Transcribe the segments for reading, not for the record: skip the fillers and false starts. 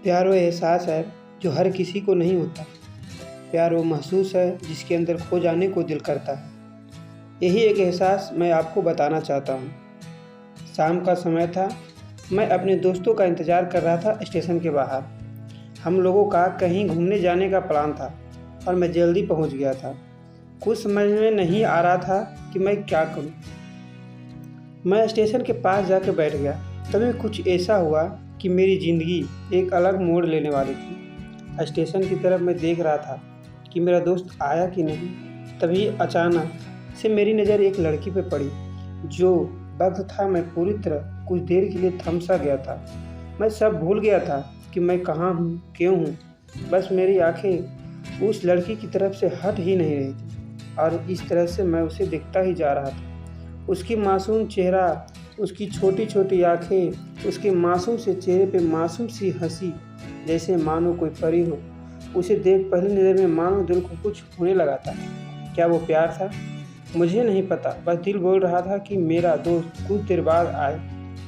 प्यार वो एहसास है जो हर किसी को नहीं होता। प्यार वो महसूस है जिसके अंदर खो जाने को दिल करता है। यही एक एहसास मैं आपको बताना चाहता हूँ। शाम का समय था। मैं अपने दोस्तों का इंतज़ार कर रहा था स्टेशन के बाहर। हम लोगों का कहीं घूमने जाने का प्लान था और मैं जल्दी पहुँच गया था। कुछ समझ में नहीं आ रहा था कि मैं क्या करूँ। मैं स्टेशन के पास जाकर बैठ गया। तभी कुछ ऐसा हुआ कि मेरी ज़िंदगी एक अलग मोड़ लेने वाली थी। स्टेशन की तरफ मैं देख रहा था कि मेरा दोस्त आया कि नहीं। तभी अचानक से मेरी नज़र एक लड़की पर पड़ी। जो वक्त था मैं पूरी तरह कुछ देर के लिए थम सा गया था। मैं सब भूल गया था कि मैं कहाँ हूँ, क्यों हूँ। बस मेरी आंखें उस लड़की की तरफ से हट ही नहीं रही थी और इस तरह से मैं उसे देखता ही जा रहा था। उसकी मासूम चेहरा, उसकी छोटी छोटी आंखें, उसके मासूम से चेहरे पे मासूम सी हंसी, जैसे मानो कोई परी हो। उसे देख पहली नज़र में मानो दिल को कुछ होने लगा था। क्या वो प्यार था? मुझे नहीं पता, बस दिल बोल रहा था कि मेरा दोस्त कुछ देर बाद आए,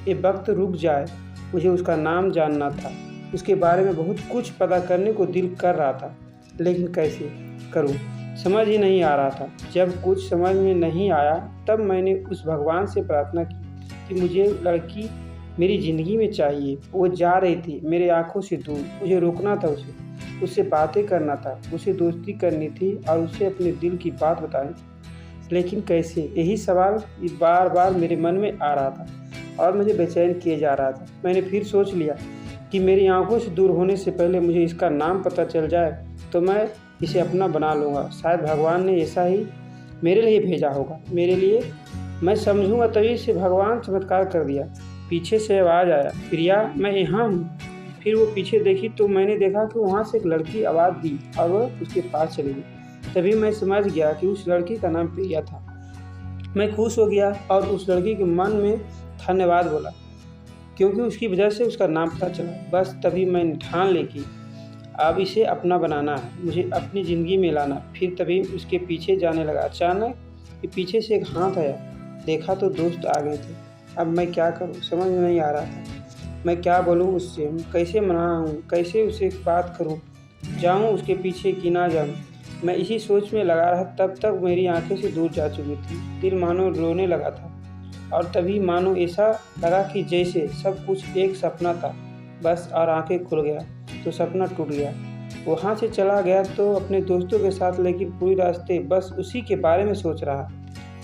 ये वक्त रुक जाए। मुझे उसका नाम जानना था, उसके बारे में बहुत कुछ पता करने को दिल कर रहा था, लेकिन कैसे करूं समझ ही नहीं आ रहा था। जब कुछ समझ में नहीं आया तब मैंने उस भगवान से प्रार्थना की कि मुझे लड़की मेरी ज़िंदगी में चाहिए। वो जा रही थी मेरे आंखों से दूर। मुझे रोकना था उससे बातें करना था, उससे दोस्ती करनी थी और उसे अपने दिल की बात बतानी थी। लेकिन कैसे? यही सवाल बार बार मेरे मन में आ रहा था और मुझे बेचैन किए जा रहा था। मैंने फिर सोच लिया कि मेरी आंखों से दूर होने से पहले मुझे इसका नाम पता चल जाए तो मैं इसे अपना बना लूँगा। शायद भगवान ने ऐसा ही मेरे लिए भेजा होगा, मेरे लिए। मैं समझूंगा तभी से भगवान चमत्कार कर दिया। पीछे से आवाज़ आया, प्रिया मैं यहाँ हूँ। फिर वो पीछे देखी तो मैंने देखा कि वहाँ से एक लड़की आवाज़ दी और वह उसके पास चली गई। तभी मैं समझ गया कि उस लड़की का नाम प्रिया था। मैं खुश हो गया और उस लड़की के मन में धन्यवाद बोला, क्योंकि उसकी वजह से उसका नाम पता चला। बस तभी मैंने ठान ली कि अब इसे अपना बनाना है, मुझे अपनी ज़िंदगी में लाना। फिर तभी उसके पीछे जाने लगा। अचानक पीछे से एक हाथ आया। देखा तो दोस्त आ गए थे। अब मैं क्या करूं समझ में नहीं आ रहा था। मैं क्या बोलूं उससे, कैसे मनाऊं, कैसे उसे बात करूं, जाऊं उसके पीछे कि ना जाऊं। मैं इसी सोच में लगा रहा तब तक मेरी आंखें से दूर जा चुकी थी। दिल मानो रोने लगा था और तभी मानो ऐसा लगा कि जैसे सब कुछ एक सपना था बस, और आंखें खुल गया तो सपना टूट गया। वहाँ से चला गया तो अपने दोस्तों के साथ, लेकिन पूरी रास्ते बस उसी के बारे में सोच रहा।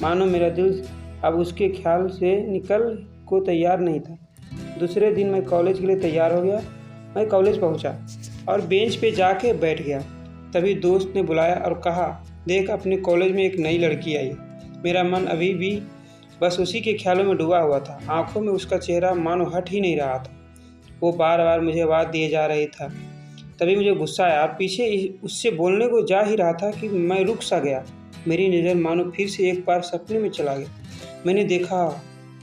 मानो मेरा दिल अब उसके ख्याल से निकल को तैयार नहीं था। दूसरे दिन मैं कॉलेज के लिए तैयार हो गया। मैं कॉलेज पहुंचा और बेंच पे जाके बैठ गया। तभी दोस्त ने बुलाया और कहा, देख अपने कॉलेज में एक नई लड़की आई। मेरा मन अभी भी बस उसी के ख्यालों में डूबा हुआ था। आंखों में उसका चेहरा मानो हट ही नहीं रहा था। वो बार बार मुझे आवाज़ दिए जा रही था। तभी मुझे गुस्सा आया और पीछे उससे बोलने को जा ही रहा था कि मैं रुक सा गया। मेरी नज़र मानो फिर से एक बार सपने में चला गया। मैंने देखा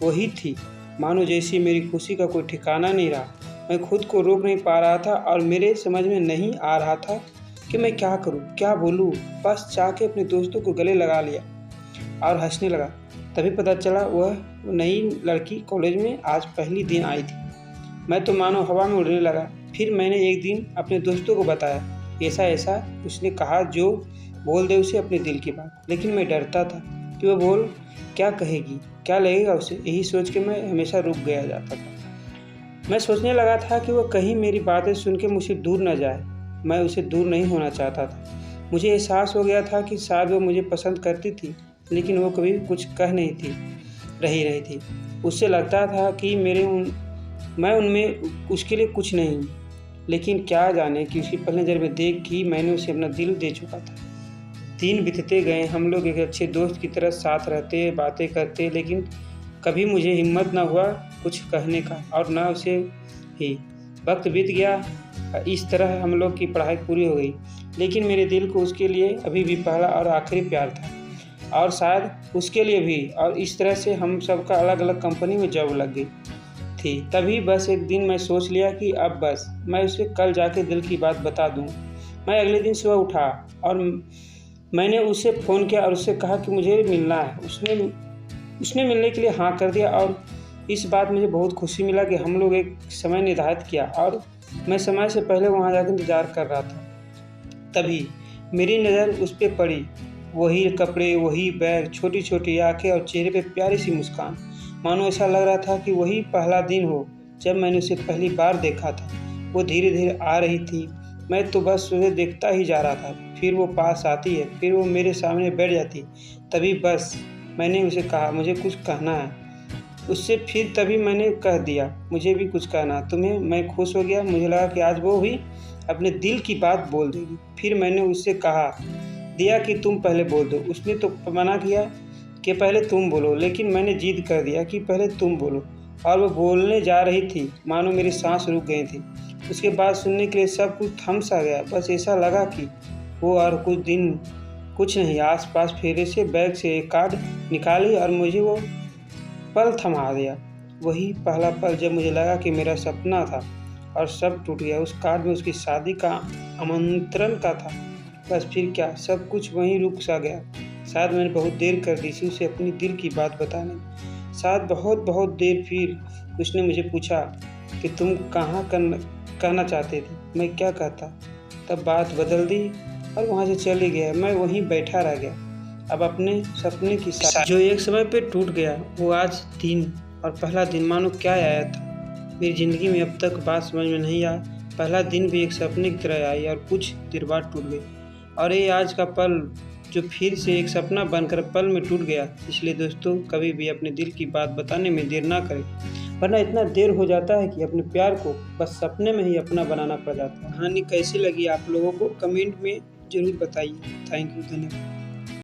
वही थी, मानो जैसे मेरी खुशी का कोई ठिकाना नहीं रहा। मैं खुद को रोक नहीं पा रहा था और मेरे समझ में नहीं आ रहा था कि मैं क्या करूं, क्या बोलूं। बस जाके अपने दोस्तों को गले लगा लिया और हंसने लगा। तभी पता चला वह नई लड़की कॉलेज में आज पहली दिन आई थी। मैं तो मानो हवा में उड़ने लगा। फिर मैंने एक दिन अपने दोस्तों को बताया, ऐसा ऐसा उसने कहा, जो बोल दे उसे अपने दिल की बात। लेकिन मैं डरता था कि वह बोल क्या कहेगी, क्या लगेगा उसे। यही सोच के मैं हमेशा रुक गया जाता था। मैं सोचने लगा था कि वह कहीं मेरी बातें सुन के मुझसे दूर न जाए। मैं उसे दूर नहीं होना चाहता था। मुझे एहसास हो गया था कि शायद वो मुझे पसंद करती थी, लेकिन वो कभी कुछ कह नहीं थी रही थी। उससे लगता था कि मैं उनमें उसके लिए कुछ नहीं हूँ। लेकिन क्या जाने कि उसकी पहली नज़र में देख के मैंने उसे अपना दिल दे चुका था। दिन बीतते गए, हम लोग एक अच्छे दोस्त की तरह साथ रहते, बातें करते, लेकिन कभी मुझे हिम्मत न हुआ कुछ कहने का और न उसे ही। वक्त बीत गया। इस तरह हम लोग की पढ़ाई पूरी हो गई, लेकिन मेरे दिल को उसके लिए अभी भी पहला और आखिरी प्यार था, और शायद उसके लिए भी। और इस तरह से हम सबका अलग अलग कंपनी में जॉब लग गई थी। तभी बस एक दिन मैं सोच लिया कि अब बस मैं उसे कल जाके दिल की बात बता दूं। मैं अगले दिन सुबह उठा और मैंने उसे फ़ोन किया और उससे कहा कि मुझे मिलना है। उसने मिलने के लिए हाँ कर दिया और इस बात मुझे बहुत खुशी मिला कि हम लोग एक समय निर्धारित किया और मैं समय से पहले वहाँ जाकर इंतज़ार कर रहा था। तभी मेरी नज़र उस पे पड़ी। वही कपड़े, वही बैग, छोटी-छोटी आँखें और चेहरे पे प्यारी सी मुस्कान। मानो ऐसा लग रहा था कि वही पहला दिन हो जब मैंने उसे पहली बार देखा था। वो धीरे-धीरे आ रही थी। मैं तो बस उसे देखता ही जा रहा था। फिर वो पास आती है, फिर वो मेरे सामने बैठ जाती। तभी बस मैंने उसे कहा, मुझे कुछ कहना है। उससे फिर तभी मैंने कह दिया, मुझे भी कुछ कहना तुम्हें। मैं खुश हो गया। मुझे लगा कि आज वो भी अपने दिल की बात बोल देगी। फिर मैंने उससे कहा दिया कि तुम पहले बोल दो। उसने तो मना किया कि पहले तुम बोलो, लेकिन मैंने जिद कर दिया कि पहले तुम बोलो। और वो बोलने जा रही थी, मानो मेरी सांस रुक गई थी। उसके बाद सुनने के लिए सब कुछ थम सा गया। बस ऐसा लगा कि वो और कुछ दिन कुछ नहीं। आस-पास फेरे से बैग से एक कार्ड निकाली और मुझे वो पल थमा दिया। वही पहला पल जब मुझे लगा कि मेरा सपना था और सब टूट गया। उस कार्ड में उसकी शादी का आमंत्रण का था। बस फिर क्या, सब कुछ वहीं रुक सा गया। शायद मैंने बहुत देर कर दी थी उसे अपनी दिल की बात बताने में। शायद बहुत देर। फिर उसने मुझे पूछा कि तुम कहना चाहते थे। मैं क्या कहता। तब बात बदल दी और वहाँ से चले गया। मैं वहीं बैठा रह गया, अब अपने सपने की साथ जो एक समय पे टूट गया। वो आज दिन और पहला दिन मानो क्या आया था मेरी ज़िंदगी में। अब तक बात समझ में नहीं आ। पहला दिन भी एक सपने की तरह आई और कुछ देर बाद टूट गई। और ये आज का पल जो फिर से एक सपना बनकर पल में टूट गया। इसलिए दोस्तों, कभी भी अपने दिल की बात बताने में देर ना करें, वरना इतना देर हो जाता है कि अपने प्यार को बस सपने में ही अपना बनाना पड़ जाता है। कहानी कैसी लगी आप लोगों को कमेंट में ज़रूर बताइए। थैंक यू, धन्यवाद।